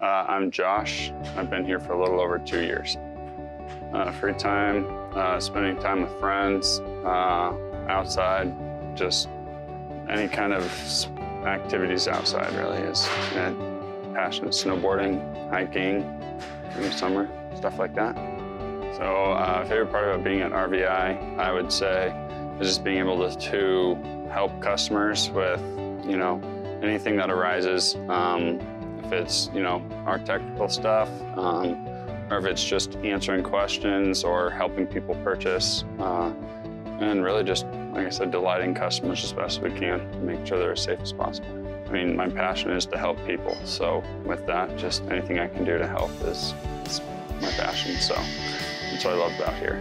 I'm Josh. I've been here for a little over 2 years. Free time, spending time with friends, outside, just any kind of activities outside really is passionate. Snowboarding, hiking in the summer, stuff like that. So favorite part about being at RVi, I would say, is just being able to help customers with, anything that arises. If it's, our technical stuff, or if it's just answering questions or helping people purchase, and really just, like I said, delighting customers as best we can, make sure they're as safe as possible. I mean, my passion is to help people, so with that, just anything I can do to help is my passion, so that's what I love about here.